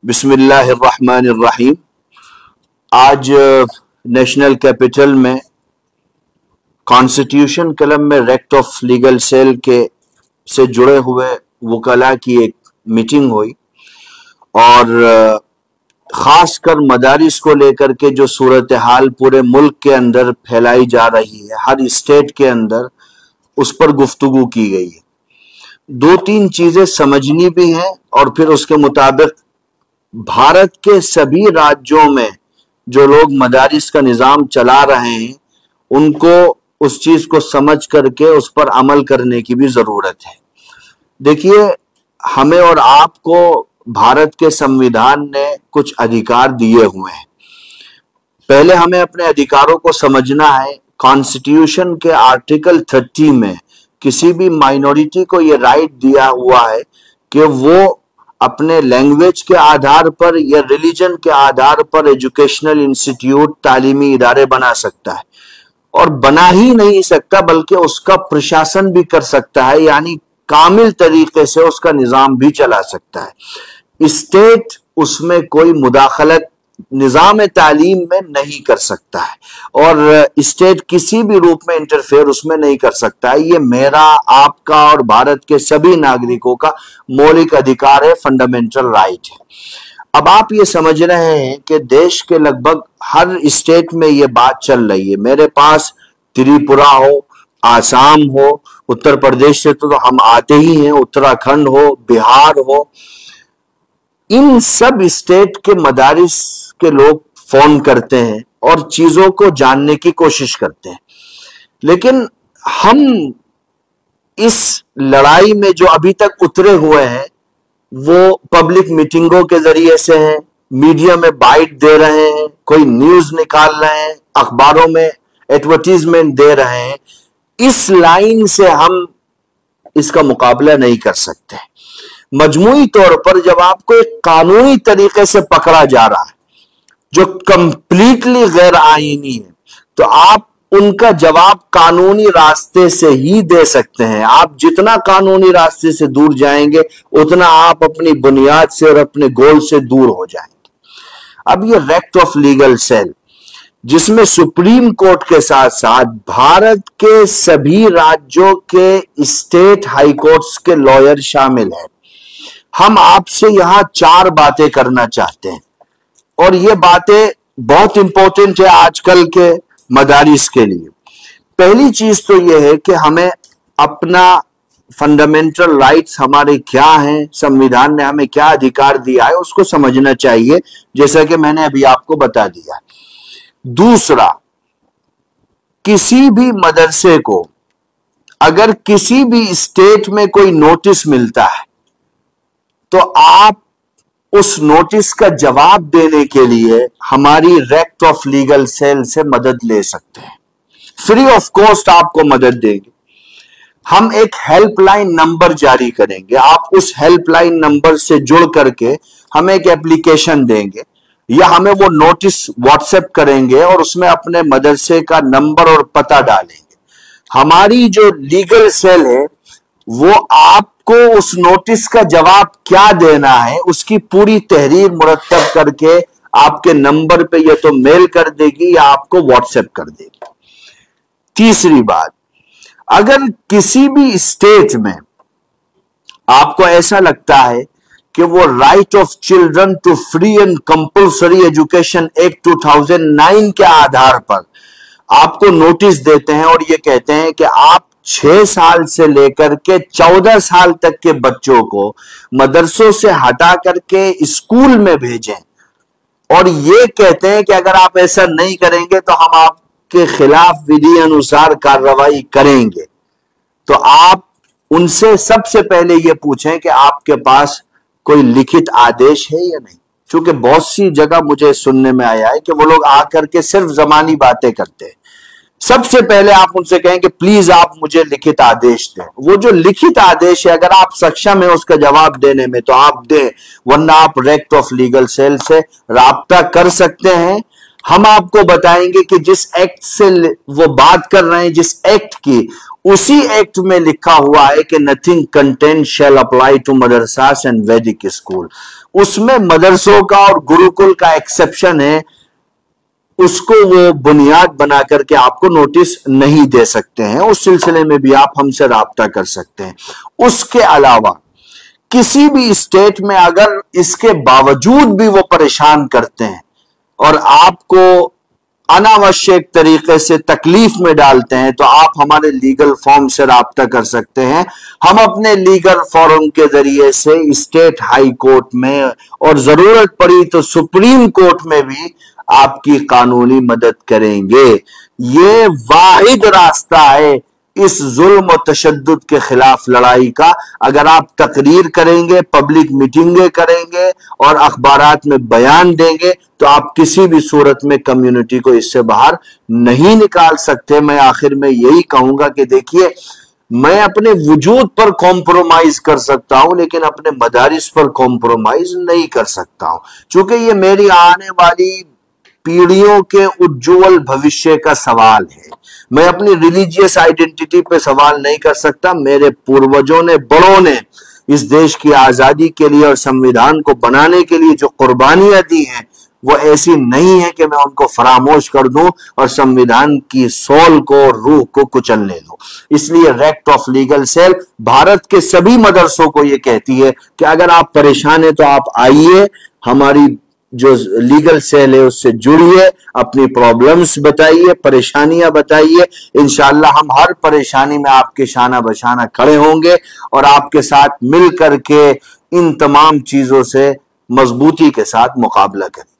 बिस्मिल्लाहिर्रहमानिर्रहीम। आज national capital में कॉन्स्टिट्यूशन क्लब में रेक्ट ऑफ लीगल सेल के से जुड़े हुए वकला की एक मीटिंग हुई और खासकर मदारिस को लेकर के जो सूरत हाल पूरे मुल्क के अंदर फैलाई जा रही है, हर स्टेट के अंदर, उस पर गुफ्तगू की गई है। दो तीन चीजें समझनी भी हैं और फिर उसके मुताबिक भारत के सभी राज्यों में जो लोग मदारिस का निज़ाम चला रहे हैं उनको उस चीज को समझ करके उस पर अमल करने की भी जरूरत है। देखिए, हमें और आपको भारत के संविधान ने कुछ अधिकार दिए हुए हैं। पहले हमें अपने अधिकारों को समझना है। कॉन्स्टिट्यूशन के आर्टिकल 30 में किसी भी माइनॉरिटी को यह राइट दिया हुआ है कि वो अपने लैंग्वेज के आधार पर या रिलीजन के आधार पर एजुकेशनल इंस्टीट्यूट, तालीमी इदारे बना सकता है, और बना ही नहीं सकता बल्कि उसका प्रशासन भी कर सकता है, यानी कामिल तरीके से उसका निजाम भी चला सकता है। स्टेट उसमें कोई मुदाखलत निजाम तालीम में नहीं कर सकता है और स्टेट किसी भी रूप में इंटरफेयर उसमें नहीं कर सकता है। ये मेरा, आपका और भारत के सभी नागरिकों का मौलिक अधिकार है, फंडामेंटल राइट है। अब आप ये समझ रहे हैं कि देश के लगभग हर स्टेट में ये बात चल रही है। मेरे पास त्रिपुरा हो, आसाम हो, उत्तर प्रदेश से तो हम आते ही हैं, उत्तराखंड हो, बिहार हो, इन सब स्टेट के मदारिस के लोग फोन करते हैं और चीजों को जानने की कोशिश करते हैं। लेकिन हम इस लड़ाई में जो अभी तक उतरे हुए हैं वो पब्लिक मीटिंगों के जरिए से हैं, मीडिया में बाइट दे रहे हैं, कोई न्यूज निकाल रहे हैं, अखबारों में एडवर्टीजमेंट दे रहे हैं। इस लाइन से हम इसका मुकाबला नहीं कर सकते। मजमूई तौर पर जब आपको एक कानूनी तरीके से पकड़ा जा रहा है जो कंप्लीटली गैर आईनी है, तो आप उनका जवाब कानूनी रास्ते से ही दे सकते हैं। आप जितना कानूनी रास्ते से दूर जाएंगे उतना आप अपनी बुनियाद से और अपने गोल से दूर हो जाएंगे। अब ये रेक्ट ऑफ लीगल सेल, जिसमें सुप्रीम कोर्ट के साथ साथ भारत के सभी राज्यों के स्टेट हाई कोर्ट्स के लॉयर शामिल हैं, हम आपसे यहां 4 बातें करना चाहते हैं और ये बातें बहुत इंपॉर्टेंट है आजकल के मदारिस के लिए। पहली चीज तो यह है कि हमें अपना फंडामेंटल राइट्स हमारे क्या हैं, संविधान ने हमें क्या अधिकार दिया है, उसको समझना चाहिए, जैसा कि मैंने अभी आपको बता दिया। दूसरा, किसी भी मदरसे को अगर किसी भी स्टेट में कोई नोटिस मिलता है तो आप उस नोटिस का जवाब देने के लिए हमारी रेक्ट ऑफ लीगल सेल से मदद ले सकते हैं। फ्री ऑफ कॉस्ट आपको मदद देंगे। हम एक हेल्पलाइन नंबर जारी करेंगे, आप उस हेल्पलाइन नंबर से जुड़ करके हमें एक एप्लीकेशन देंगे या हमें वो नोटिस व्हाट्सएप करेंगे और उसमें अपने मदरसे का नंबर और पता डालेंगे। हमारी जो लीगल सेल है वो आपको उस नोटिस का जवाब क्या देना है उसकी पूरी तहरीर मुरतब करके आपके नंबर पे या तो मेल कर देगी या आपको व्हाट्सएप कर देगी। तीसरी बात, अगर किसी भी स्टेट में आपको ऐसा लगता है कि वो right of children to free and compulsory education act 2009 के आधार पर आपको नोटिस देते हैं और ये कहते हैं कि आप 6 साल से लेकर के 14 साल तक के बच्चों को मदरसों से हटा करके स्कूल में भेजें, और ये कहते हैं कि अगर आप ऐसा नहीं करेंगे तो हम आपके खिलाफ विधि अनुसार कार्रवाई करेंगे, तो आप उनसे सबसे पहले ये पूछें कि आपके पास कोई लिखित आदेश है या नहीं। क्योंकि बहुत सी जगह मुझे सुनने में आया है कि वो लोग आकर के सिर्फ जबानी बातें करते हैं। सबसे पहले आप उनसे कहें कि प्लीज आप मुझे लिखित आदेश दें। वो जो लिखित आदेश है, अगर आप सक्षम है उसका जवाब देने में तो आप दें, वरना आप रेक्ट ऑफ लीगल सेल से राब्ता कर सकते हैं। हम आपको बताएंगे कि जिस एक्ट से वो बात कर रहे हैं, जिस एक्ट की, उसी एक्ट में लिखा हुआ है कि nothing content shall apply to madrasas and Vedic school. उसमें मदरसों का और गुरुकुल का एक्सेप्शन है, उसको वो बुनियाद बना करके आपको नोटिस नहीं दे सकते हैं। उस सिलसिले में भी आप हमसे राब्ता कर सकते हैं। उसके अलावा किसी भी स्टेट में अगर इसके बावजूद भी वो परेशान करते हैं और आपको अनावश्यक तरीके से तकलीफ में डालते हैं, तो आप हमारे लीगल फॉर्म से राब्ता कर सकते हैं। हम अपने लीगल फॉर्म के जरिए से स्टेट हाई कोर्ट में और जरूरत पड़ी तो सुप्रीम कोर्ट में भी आपकी कानूनी मदद करेंगे। ये वाहिद रास्ता है इस जुल्म और तशद्दुद के खिलाफ लड़ाई का। अगर आप तकरीर करेंगे, पब्लिक मीटिंगें करेंगे और अखबारात में बयान देंगे, तो आप किसी भी सूरत में कम्युनिटी को इससे बाहर नहीं निकाल सकते। मैं आखिर में यही कहूंगा कि देखिए, मैं अपने वजूद पर कॉम्प्रोमाइज कर सकता हूं, लेकिन अपने मदारिस पर कॉम्प्रोमाइज नहीं कर सकता हूं, क्योंकि ये मेरी आने वाली पीढ़ियों के उज्जवल भविष्य का सवाल है। मैं अपनी रिलीजियस आइडेंटिटी पे सवाल नहीं कर सकता। मेरे पूर्वजों ने, बड़ों ने इस देश की आजादी के लिए और संविधान को बनाने के लिए जो कुर्बानियां दी हैं, वो ऐसी नहीं है कि मैं उनको फरामोश कर दूं और संविधान की सोल को, रूह को कुचलने दूं। इसलिए रेक्ट ऑफ लीगल सेल भारत के सभी मदरसों को ये कहती है कि अगर आप परेशान हैं तो आप आइए, हमारी जो लीगल सेल है उससे जुड़िए, अपनी प्रॉब्लम्स बताइए, परेशानियां बताइए। इंशाअल्लाह हम हर परेशानी में आपके शाना बशाना खड़े होंगे और आपके साथ मिल करके इन तमाम चीजों से मजबूती के साथ मुकाबला करें।